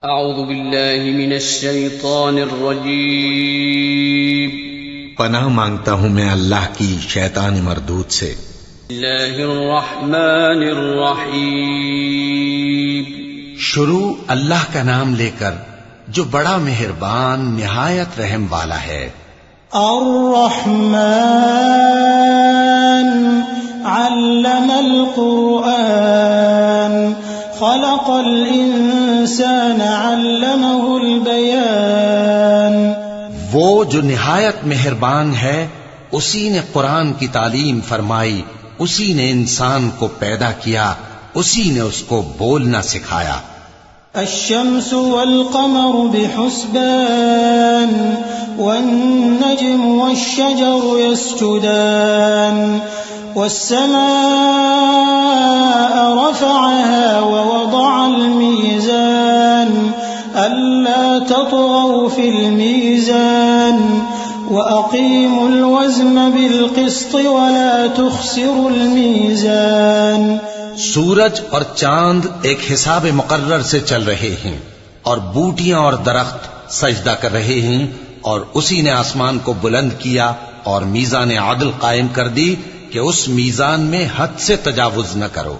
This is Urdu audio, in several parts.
اعوذ باللہ من الشیطان الرجیم پناہ مانگتا ہوں میں اللہ کی شیطان مردود سے۔ بسم اللہ الرحمن الرحیم شروع اللہ کا نام لے کر جو بڑا مہربان نہایت رحم والا ہے۔ الرحمن علم القرآن خلق الانسان علمه البیان۔ وہ جو نہایت مہربان ہے اسی نے قرآن کی تعلیم فرمائی، اسی نے انسان کو پیدا کیا، اسی نے اس کو بولنا سکھایا۔ الشمس والقمر بحسبان والنجم والشجر يسجدان والسماء رفعها ووضع الميزان ألا تطغوا في الميزان وأقيموا الوزن بالقسط ولا تخسروا الميزان۔ سورج اور چاند ایک حساب مقرر سے چل رہے ہیں اور بوٹیاں اور درخت سجدہ کر رہے ہیں، اور اسی نے آسمان کو بلند کیا اور میزان عدل قائم کر دی کہ اس میزان میں حد سے تجاوز نہ کرو،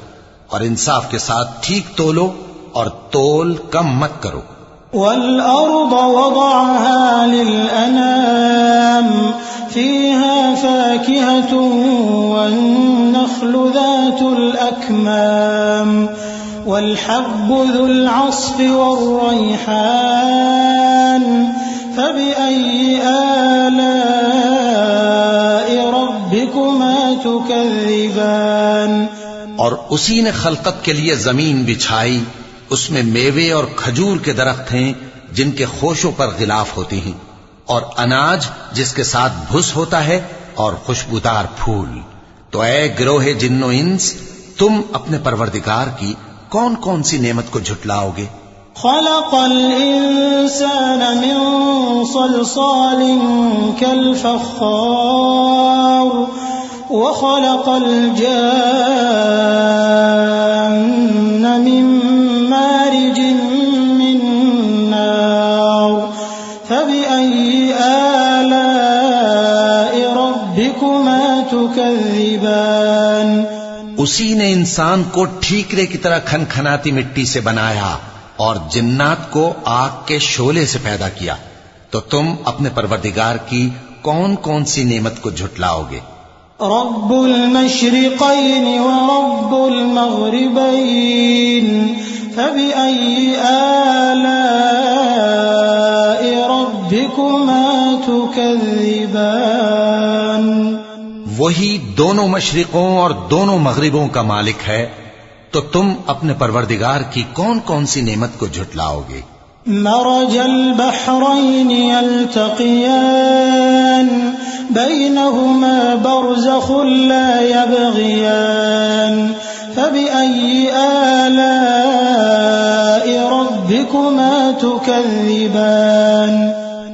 اور انصاف کے ساتھ ٹھیک تولو اور تول کم مت کرو۔ والأرض وضعها للأنام فيها فاكهة والنخل ذات الأكمام والحب ذو العصف والريحان فبأي آلاء ربكما تكذبان۔ اور اسی نے خلقت کے لیے زمین بچھائی، اس میں میوے اور کھجور کے درخت ہیں جن کے خوشوں پر غلاف ہوتی ہیں، اور اناج جس کے ساتھ بھس ہوتا ہے، اور خوشبودار پھول۔ تو اے گروہ جن و انس، تم اپنے پروردگار کی کون کون سی نعمت کو جھٹلاؤ گے؟ خلق الانسان من صلصال كالفخار وخلق الجان من مارج من نار فبأي آلاء ربكما تكذبان۔ اسی نے انسان کو ٹھیکرے کی طرح کھنکھناتی مٹی سے بنایا اور جنات کو آگ کے شعلے سے پیدا کیا، تو تم اپنے پروردگار کی کون کون سی نعمت کو جھٹلاؤ گے؟ رب المشرقين ورب المغربين فبأي آلاء ربكما تكذبان۔ وہی دونوں مشرقوں اور دونوں مغربوں کا مالک ہے، تو تم اپنے پروردگار کی کون کون سی نعمت کو جھٹلاؤ گے؟ مرج البحرين يلتقيان بينهما برزخ لا يبغيان فبأي آلاء ربكما تكذبان۔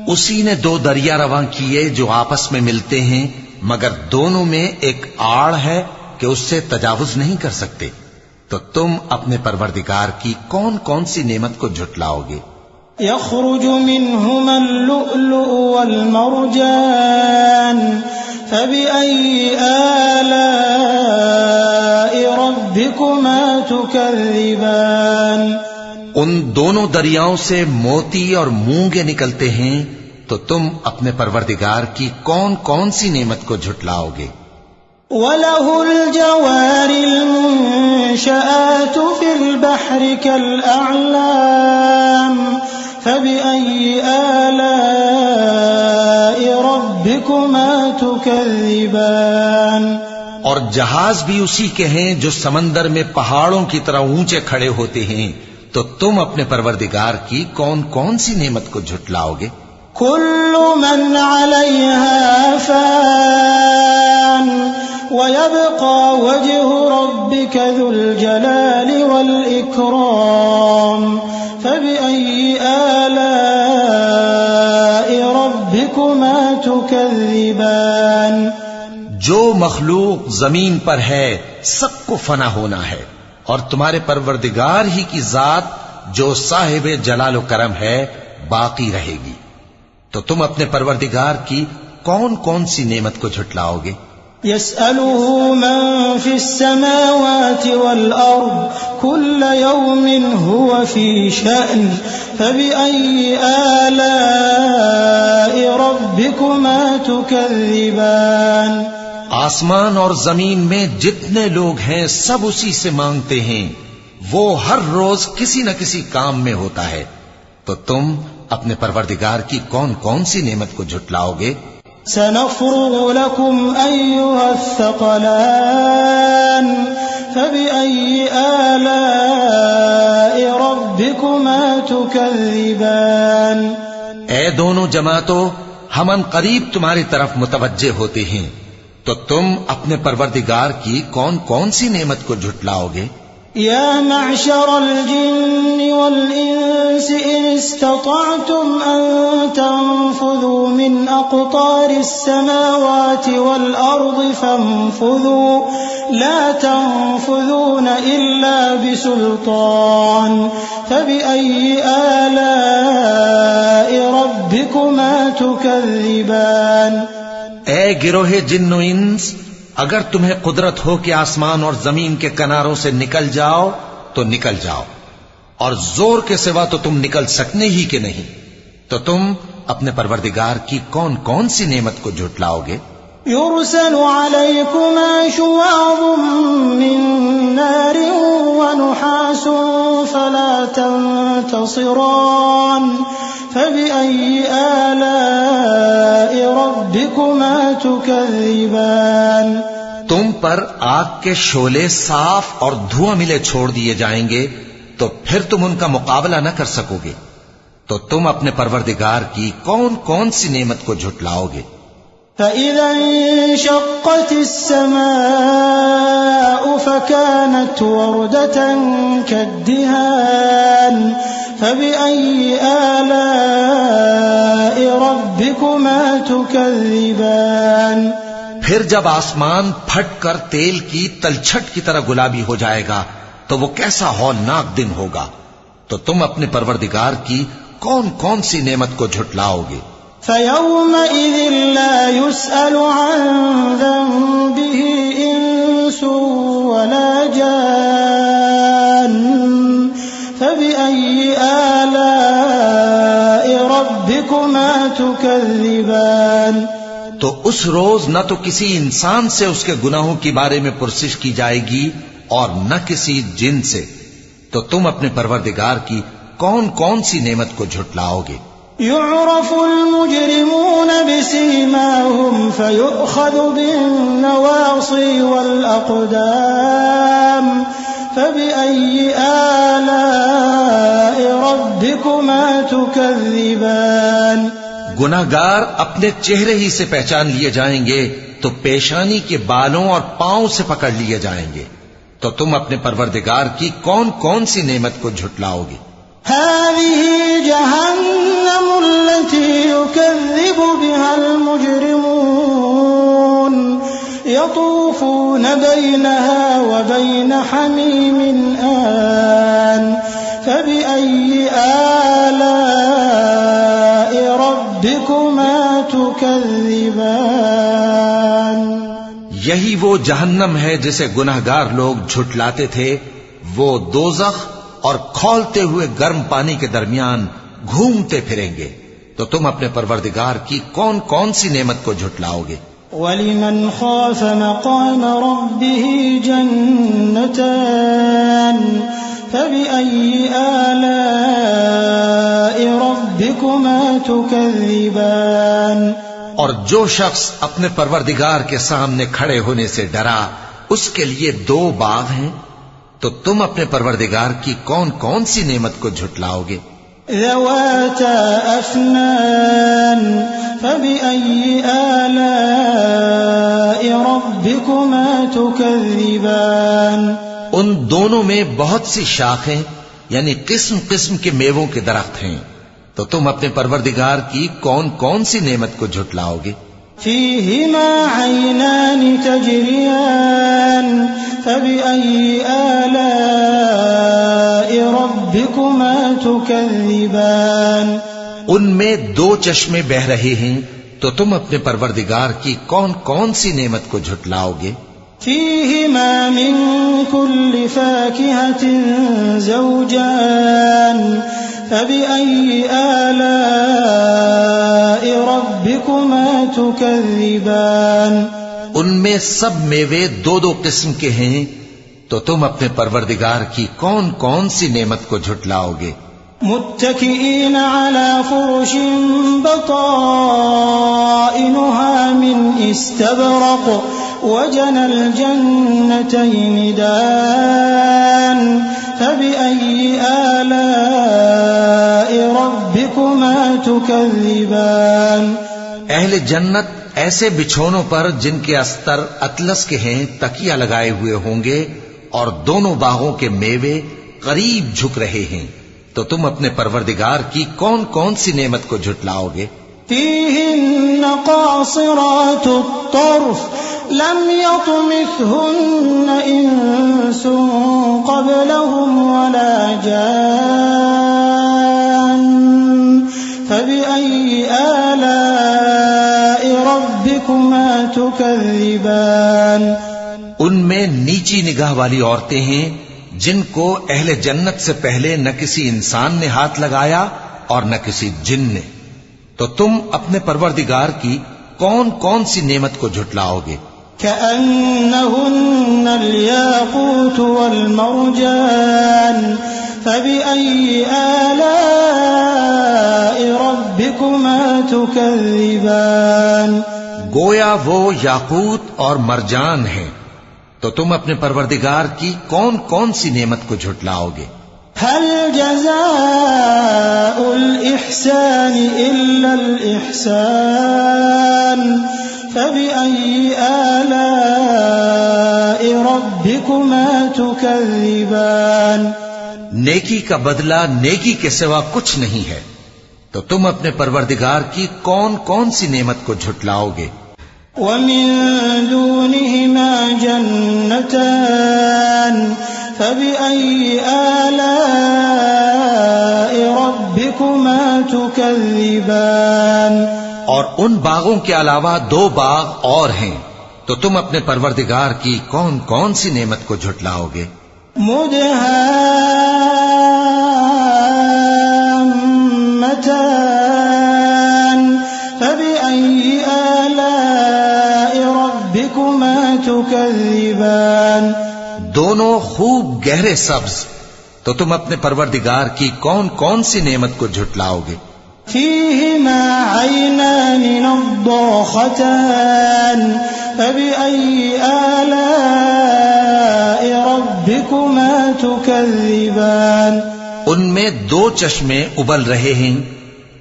اسی نے دو دریا رواں کیے جو آپس میں ملتے ہیں، مگر دونوں میں ایک آڑ ہے کہ اس سے تجاوز نہیں کر سکتے، تو تم اپنے پروردگار کی کون کون سی نعمت کو جھٹلاؤ گے؟ يخرج منهما اللؤلؤ والمرجان فبأي آلاء ربكما تكذبان۔ ان دونوں دریاؤں سے موتی اور مونگے نکلتے ہیں، تو تم اپنے پروردگار کی کون کون سی نعمت کو جھٹلاؤ گے؟ وَلَهُ الْجَوَارِ الْمُنشَآتُ فِي الْبَحْرِ كَالْأَعْلَامِ فَبِأَيِّ آلَاءِ رَبِّكُمَا تُكَذِّبَانِ۔ اور جہاز بھی اسی کے ہیں جو سمندر میں پہاڑوں کی طرح اونچے کھڑے ہوتے ہیں، تو تم اپنے پروردگار کی کون کون سی نعمت کو جھٹلاؤ گے؟ كل من عليها فان ويبقى وجه ربك ذو الجلال والإكرام فبأي آلاء ربكما تكذبان۔ جو مخلوق زمین پر ہے سب کو فنا ہونا ہے، اور تمہارے پروردگار ہی کی ذات جو صاحب جلال و کرم ہے باقی رہے گی. تو تم اپنے پروردگار کی کون کون سی نعمت کو جھٹلاؤ گے؟ يسأله من في السماوات والأرض كل يوم هو في شأن فبأي آلاء ربكما تكذبان. آسمان اور زمین میں جتنے لوگ ہیں سب اسی سے مانگتے ہیں. وہ ہر روز کسی نہ کسی کام میں ہوتا ہے. تو تم اپنے پروردگار کی کون کون سی نعمت کو جھٹلاؤ گے؟ سنفرغ لكم أيها الثقلان فبأي آلاء ربكما تكذبان. اے دونوں جماعتوں، ہم ان قریب تمہاری طرف متوجہ ہوتے ہیں. تو تم اپنے پروردگار کی کون کون سی نعمت کو جھٹلاؤ گے؟ يا معشر الجن والإنس إن استطعتم أن تنفذوا من أقطار السماوات والأرض فانفذوا لا تنفذون إلا بسلطان فبأي آلاء ربكما تكذبان. اے گروہ جن و انس، اگر تمہیں قدرت ہو کہ آسمان اور زمین کے کناروں سے نکل جاؤ تو نکل جاؤ، اور زور کے سوا تو تم نکل سکنے ہی کہ نہیں. تو تم اپنے پروردگار کی کون کون سی نعمت کو جھٹلاؤ گے؟ يرسل عليكما شواظ من نار ونحاس فلا تنتصران فبأي آلاء ربكما تكذبان. تم پر آگ کے شعلے صاف اور دھواں ملے چھوڑ دیے جائیں گے تو پھر تم ان کا مقابلہ نہ کر سکو گے. تو تم اپنے پروردگار کی کون کون سی نعمت کو جھٹلاؤ گے؟ فإذا انشقت السماء فكانت وردة كالدهان فبأي آلاء ربكما تكذبان. پھر جب آسمان پھٹ کر تیل کی تلچھٹ کی طرح گلابی ہو جائے گا تو وہ کیسا ہولناک دن ہوگا. تو تم اپنے پروردگار کی کون کون سی نعمت کو جھٹلاؤ گے؟ فيومئذ لا يسأل عن ذنبه إنس ولا جان فبأي آلاء ربكما تكذبان. تو اس روز نہ تو کسی انسان سے اس کے گناہوں کے بارے میں پرسش کی جائے گی اور نہ کسی جن سے. تو تم اپنے پروردگار کی کون کون سی نعمت کو جھٹلاؤ گے؟ يعرف المجرمون بسيماهم فيؤخذ بالنواصي والأقدام فبأي آلاء ربكما تكذبان. گناہگار اپنے چہرے ہی سے پہچان لیے جائیں گے تو پیشانی کے بالوں اور پاؤں سے پکڑ لیے جائیں گے. تو تم اپنے پروردگار کی کون کون سی نعمت کو جھٹلاؤ گے؟ هذه جهنم التي يكذب بها المجرمون يطوفون بينها وبين حميم آن فبأي آلاء ربكما تكذبان. یہی وہ جہنم ہے جسے گناہگار لوگ جھٹلاتے تھے. وہ دوزخ اور کھولتے ہوئے گرم پانی کے درمیان گھومتے پھریں گے. تو تم اپنے پروردگار کی کون کون سی نعمت کو جھٹلاؤ گے؟ وَلِمَنْ خَافَ مَقَامَ رَبِّهِ جَنَّتَانِ فَبِأَيِّ آلَاءِ رَبِّكُمَا تُكَذِّبَانِ. اور جو شخص اپنے پروردگار کے سامنے کھڑے ہونے سے ڈرا اس کے لیے دو باغ ہیں. تو تم اپنے پروردگار کی کون کون سی نعمت کو جھٹلاؤ گے؟ ذواتا افنان فبأي آلاء ربكما تكذبان. ان دونوں میں بہت سی شاخیں یعنی قسم قسم کے میووں کے درخت ہیں. تو تم اپنے پروردگار کی کون کون سی نعمت کو جھٹلاؤ گے؟ فيهما عينان تجريان فبأي آلاء ربكما تكذبان ان میں دو چشمے بہ رہے ہیں تو تم اپنے پروردگار کی کون کون سی نعمت کو جھٹلاؤ گے؟ فيهما من كل فاكهة زوجان فبأي آلاء ربكما تكذبان ان میں سب میوے دو دو قسم کے ہیں تو تم اپنے پروردگار کی کون کون سی نعمت کو جھٹلاؤ گے؟ متكئين على فرش بطائنها من استبرق وجنى الجنتين دان فبأي آلاء ربكما تكذبان اہل جنت ایسے بچھونوں پر جن کے استر اطلس کے ہیں تکیہ لگائے ہوئے ہوں گے اور دونوں باغوں کے میوے قریب جھک رہے ہیں تو تم اپنے پروردگار کی کون کون سی نعمت کو جھٹلاؤ گے؟ فيهن قاصرات الطرف لم يطمثهن إنس قبلهم ولا جان فبأي آلاء ربكما تكذبان ان میں نیچی نگاہ والی عورتیں ہیں جن کو اہل جنت سے پہلے نہ کسی انسان نے ہاتھ لگایا اور نہ کسی جن نے، تو تم اپنے پروردگار کی کون کون سی نعمت کو جھٹلاؤ گے؟ كأنهن الياقوت والمرجان فبأي آلاء ربكما تكذبان گویا وہ یاقوت اور مرجان ہیں تو تم اپنے پروردگار کی کون کون سی نعمت کو جھٹلاؤ گے؟ هل جزاء الإحسان إلا الإحسان فبأي آلاء ربكما تكذبان نیکی کا بدلہ نیکی کے سوا کچھ نہیں ہے تو تم اپنے پروردگار کی کون کون سی نعمت کو جھٹلاؤ گے؟ ومن دونهما جنتان فبأي آلاء ربكما تكذبان اور ان باغوں کے علاوہ دو باغ اور ہیں تو تم اپنے پروردگار کی کون کون سی نعمت کو جھٹلاؤ گے؟ مدهامتان فبأي آلاء ربكما تكذبان دونوں خوب گہرے سبز تو تم اپنے پروردگار کی کون کون سی نعمت کو جھٹلاؤ گے؟ فيهما عينان نضاختان فبأي آلاء ربكما تكذبان ان میں دو چشمے ابل رہے ہیں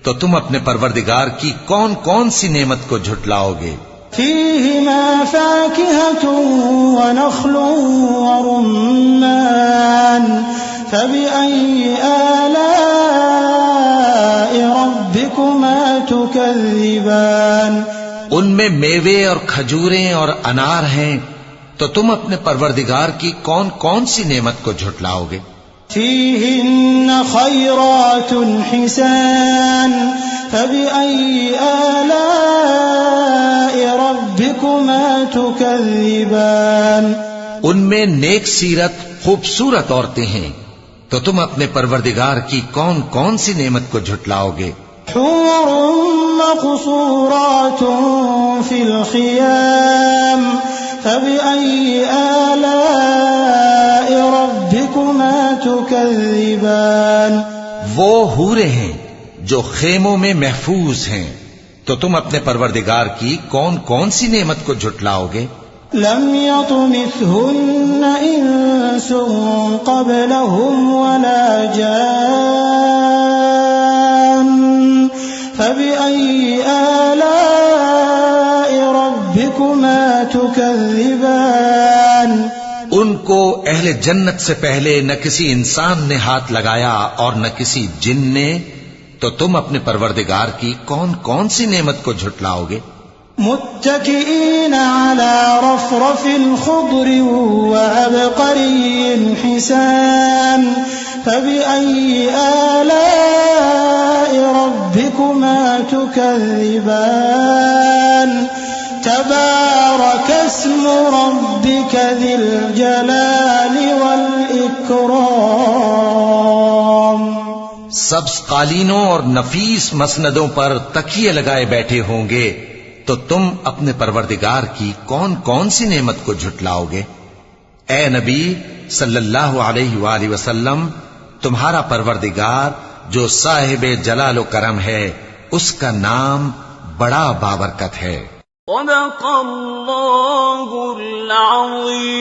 تو تم اپنے پروردگار کی کون کون سی نعمت کو جھٹلاؤ گے؟ فيهما فاكهة ونخل ورمان فبأي آلاء ربكما تكذبان ان میں میوے اور کھجوریں اور انار ہیں تو تم اپنے پروردگار کی کون کون سی نعمت کو جھٹلاؤ گے؟ فيهن خيرات حسان فبأي آلاء ربكما تكذبان ان میں نیک سیرت خوبصورت عورتیں ہیں تو تم اپنے پروردگار کی کون کون سی نعمت کو جھٹلاؤ گے؟ حور مقصورات في الخيام فبأي آلاء ربكما تكذبان وہ حوریں ہیں جو خیموں میں محفوظ ہیں تو تم اپنے پروردگار کی کون کون سی نعمت کو جھٹلاؤ گے؟ لم يطمثهن إنس قبلهم ولا جان فبأي آلاء ربكما تكذبان ان کو اہل جنت سے پہلے نہ کسی انسان نے ہاتھ لگایا اور نہ کسی جن نے تو تم اپنے پروردگار کی کون کون سی نعمت کو جھٹلاؤ گے؟ متكئين على رفرف خضر وعبقري حسان فبأي آلاء ربكما تكذبان تبارك اسم ربك ذي الجلال والإكرام. سبز قالینوں اور نفیس مسندوں پر تکیے لگائے بیٹھے ہوں گے تو تم اپنے پروردگار کی کون کون سی نعمت کو جھٹلاؤ گے؟ اے نبی صلی اللہ علیہ وآلہ وسلم، تمہارا پروردگار جو صاحب جلال و کرم ہے، اس کا نام بڑا بابرکت ہے. صدق اللہ العظیم.